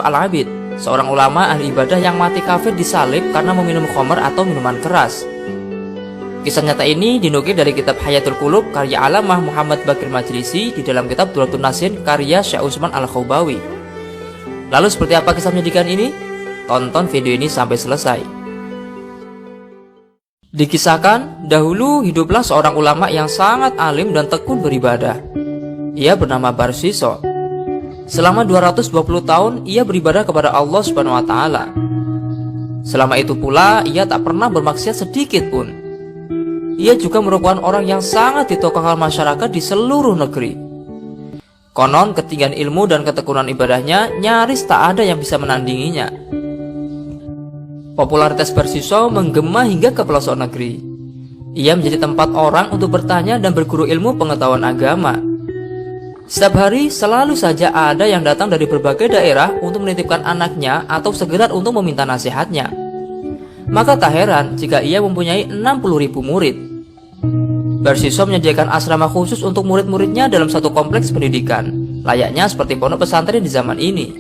Al-Abid, seorang ulama ahli ibadah yang mati kafir disalib karena meminum khamr atau minuman keras. Kisah nyata ini dinukil dari kitab Hayatul Qulub karya Alamah Muhammad Baqir Majlisi di dalam kitab Duratul Nasin karya Syekh Utsman Al-Khawbawi. Lalu seperti apa kisah menyedihkan ini? Tonton video ini sampai selesai. Dikisahkan, dahulu hiduplah seorang ulama yang sangat alim dan tekun beribadah. Ia bernama Barsiso. Selama 220 tahun ia beribadah kepada Allah Subhanahu wa taala. Selama itu pula ia tak pernah bermaksiat sedikit pun. Ia juga merupakan orang yang sangat ditokohkan masyarakat di seluruh negeri. Konon ketinggian ilmu dan ketekunan ibadahnya nyaris tak ada yang bisa menandinginya. Popularitas Barsiso menggema hingga ke pelosok negeri. Ia menjadi tempat orang untuk bertanya dan berguru ilmu pengetahuan agama. Setiap hari selalu saja ada yang datang dari berbagai daerah untuk menitipkan anaknya atau sekedar untuk meminta nasihatnya. Maka tak heran jika ia mempunyai 60.000 murid. Barsiso menyediakan asrama khusus untuk murid-muridnya dalam satu kompleks pendidikan, layaknya seperti pondok pesantren di zaman ini.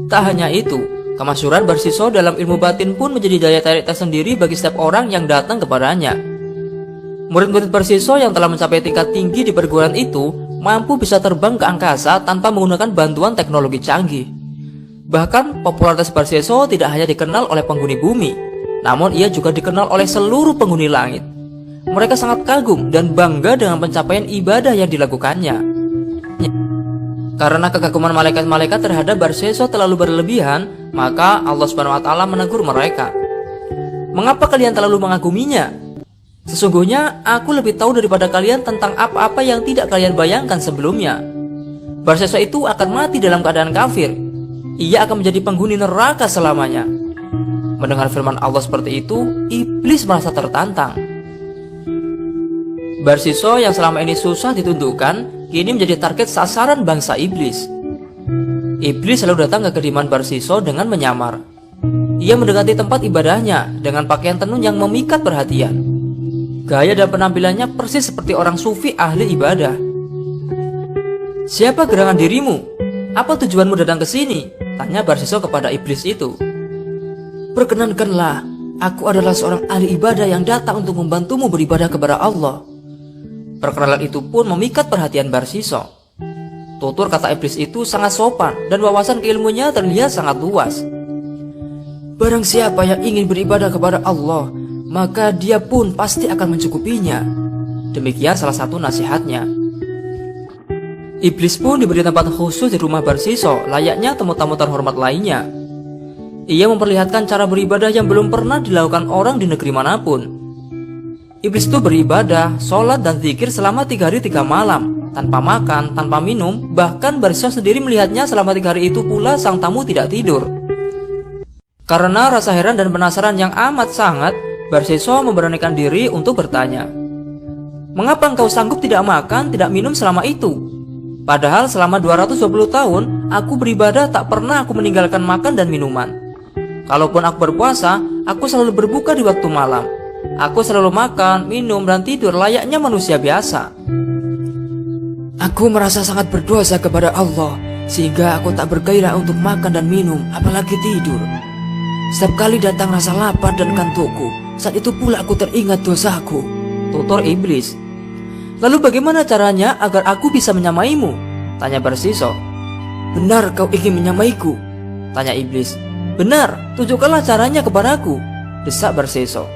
Tak hanya itu, kemasyhuran Barsiso dalam ilmu batin pun menjadi daya tarik tersendiri bagi setiap orang yang datang kepadanya. Murid-murid Barsiso yang telah mencapai tingkat tinggi di perguruan itu mampu bisa terbang ke angkasa tanpa menggunakan bantuan teknologi canggih. Bahkan popularitas Barsiso tidak hanya dikenal oleh penghuni bumi, namun ia juga dikenal oleh seluruh penghuni langit. Mereka sangat kagum dan bangga dengan pencapaian ibadah yang dilakukannya. Karena kekaguman malaikat-malaikat terhadap Barsiso terlalu berlebihan, maka Allah Subhanahu wa taala menegur mereka. Mengapa kalian terlalu mengaguminya? Sesungguhnya aku lebih tahu daripada kalian tentang apa-apa yang tidak kalian bayangkan sebelumnya. Barsiso itu akan mati dalam keadaan kafir. Ia akan menjadi penghuni neraka selamanya. Mendengar firman Allah seperti itu, iblis merasa tertantang. Barsiso yang selama ini susah ditundukkan, kini menjadi target sasaran bangsa iblis. Iblis selalu datang ke kediaman Barsiso dengan menyamar. Ia mendekati tempat ibadahnya dengan pakaian tenun yang memikat perhatian. Gaya dan penampilannya persis seperti orang sufi ahli ibadah. Siapa gerangan dirimu? Apa tujuanmu datang ke sini? Tanya Barsiso kepada iblis itu. Perkenankanlah, aku adalah seorang ahli ibadah yang datang untuk membantumu beribadah kepada Allah. Perkenalan itu pun memikat perhatian Barsiso. Tutur kata iblis itu sangat sopan dan wawasan keilmuannya terlihat sangat luas. Barang siapa yang ingin beribadah kepada Allah, maka dia pun pasti akan mencukupinya. Demikian salah satu nasihatnya. Iblis pun diberi tempat khusus di rumah Barsiso, layaknya tamu-tamu terhormat lainnya. Ia memperlihatkan cara beribadah yang belum pernah dilakukan orang di negeri manapun. Iblis itu beribadah, sholat dan zikir selama 3 hari 3 malam, tanpa makan, tanpa minum. Bahkan Barsiso sendiri melihatnya selama 3 hari itu pula sang tamu tidak tidur. Karena rasa heran dan penasaran yang amat sangat, Barsiso memberanikan diri untuk bertanya, mengapa engkau sanggup tidak makan, tidak minum selama itu? Padahal selama 220 tahun, aku beribadah tak pernah aku meninggalkan makan dan minuman. Kalaupun aku berpuasa, aku selalu berbuka di waktu malam. Aku selalu makan, minum, dan tidur layaknya manusia biasa. Aku merasa sangat berdosa kepada Allah, sehingga aku tak bergairah untuk makan dan minum, apalagi tidur. Setiap kali datang rasa lapar dan kantukku, saat itu pula aku teringat dosaku. Tutur iblis. Lalu bagaimana caranya agar aku bisa menyamaimu? Tanya Barsiso. Benar kau ingin menyamaiku? Tanya iblis. Benar, tunjukkanlah caranya kepadaku, desak Barsiso.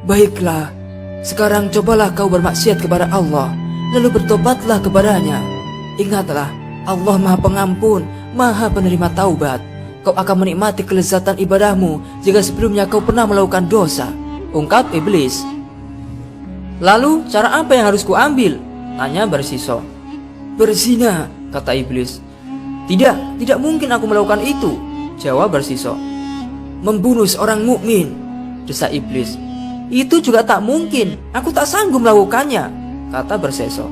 Baiklah, sekarang cobalah kau bermaksiat kepada Allah, lalu bertobatlah kepadanya. Ingatlah, Allah Maha Pengampun, Maha Penerima Taubat. Kau akan menikmati kelezatan ibadahmu jika sebelumnya kau pernah melakukan dosa, ungkap iblis. Lalu cara apa yang harus kuambil? Tanya Barsiso. Berzina, kata iblis. Tidak mungkin aku melakukan itu, jawab Barsiso. Membunuh seorang mukmin, desak iblis. Itu juga tak mungkin, aku tak sanggup melakukannya, kata Barsiso.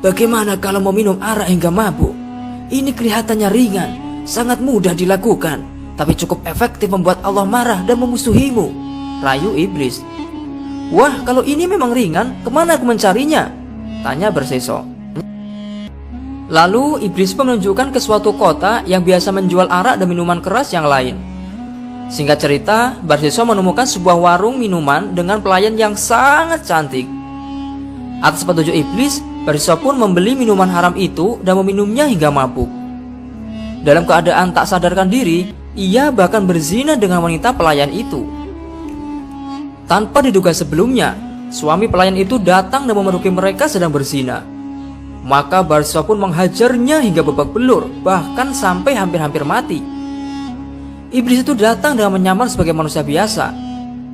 Bagaimana kalau meminum arak hingga mabuk? Ini kelihatannya ringan, sangat mudah dilakukan, tapi cukup efektif membuat Allah marah dan memusuhimu, rayu iblis. Wah, kalau ini memang ringan, kemana aku mencarinya? Tanya Barsiso. Lalu iblis pun menunjukkan ke suatu kota yang biasa menjual arak dan minuman keras yang lain. Singkat cerita, Barsiso menemukan sebuah warung minuman dengan pelayan yang sangat cantik. Atas petunjuk iblis, Barsiso pun membeli minuman haram itu dan meminumnya hingga mabuk. Dalam keadaan tak sadarkan diri, ia bahkan berzina dengan wanita pelayan itu. Tanpa diduga sebelumnya, suami pelayan itu datang dan memergoki mereka sedang berzina. Maka Barsiso pun menghajarnya hingga babak belur, bahkan sampai hampir-hampir mati. Iblis itu datang dengan menyamar sebagai manusia biasa.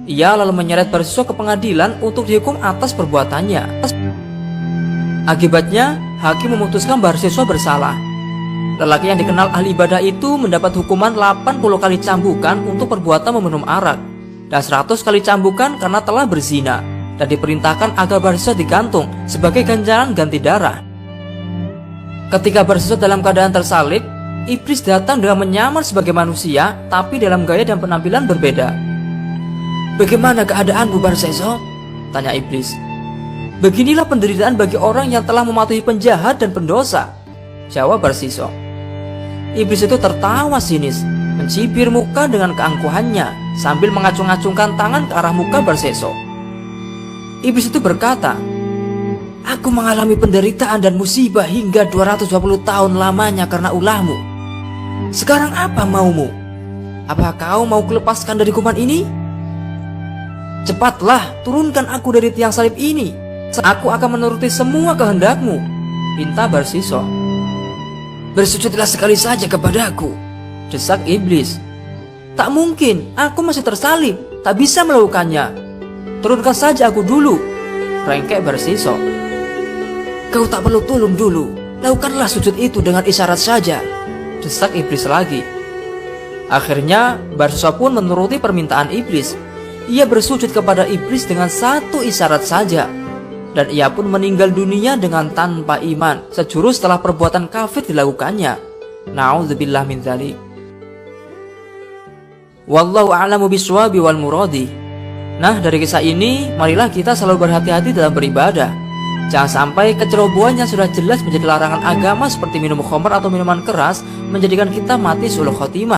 Ia lalu menyeret Barsiso ke pengadilan untuk dihukum atas perbuatannya. Akibatnya, hakim memutuskan Barsiso bersalah. Lelaki yang dikenal ahli ibadah itu mendapat hukuman 80 kali cambukan untuk perbuatan meminum arak, dan 100 kali cambukan karena telah berzina, dan diperintahkan agar Barsiso digantung sebagai ganjaran ganti darah. Ketika Barsiso dalam keadaan tersalib, iblis datang dengan menyamar sebagai manusia, tapi dalam gaya dan penampilan berbeda. "Bagaimana keadaanmu, Barsiso?" tanya iblis. "Beginilah penderitaan bagi orang yang telah mematuhi penjahat dan pendosa," jawab Barsiso. Iblis itu tertawa sinis, mencibir muka dengan keangkuhannya sambil mengacung-acungkan tangan ke arah muka Barsiso. Iblis itu berkata, "Aku mengalami penderitaan dan musibah hingga 220 tahun lamanya karena ulahmu. Sekarang apa maumu? Apa kau mau kulepaskan dari hukuman ini? Cepatlah turunkan aku dari tiang salib ini. Aku akan menuruti semua kehendakmu," pinta Barsiso. "Bersujudlah sekali saja kepadaku," desak iblis. "Tak mungkin, aku masih tersalib, tak bisa melakukannya. Turunkan saja aku dulu," rengkek Barsiso. "Kau tak perlu turun dulu, lakukanlah sujud itu dengan isyarat saja," desak iblis lagi. Akhirnya Barsiso pun menuruti permintaan iblis. Ia bersujud kepada iblis dengan satu isyarat saja, dan ia pun meninggal dunia dengan tanpa iman sejurus setelah perbuatan kafir dilakukannya. Na'udzubillah min dzalik. Wallahu a'lamu bishwabi wal muradi. Nah, dari kisah ini marilah kita selalu berhati-hati dalam beribadah. Jangan sampai kecerobohan yang sudah jelas menjadi larangan agama seperti minum khamr atau minuman keras menjadikan kita mati sulul khotimah.